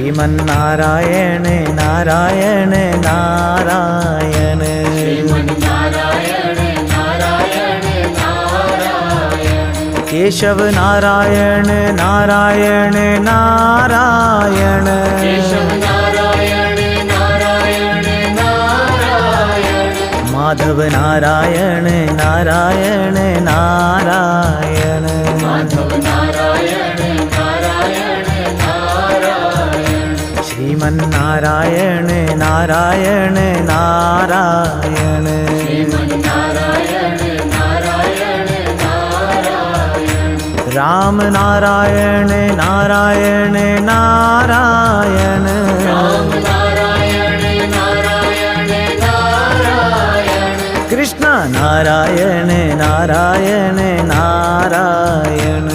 Shriman Narayan Narayan Narayan, Shriman Narayan Narayan Narayan, Keshav Narayan Narayan Narayan, Keshav Narayan Narayan Narayan, Madhav Narayan Narayan Narayan, Madhav Narayan Narayan Narayan, Shriman Narayan Narayan Narayan, Shriman Narayan Narayan Narayan, Ram Narayan Narayan Narayan, Ram Narayan Narayan Narayan, Krishna Narayan Narayan Narayan,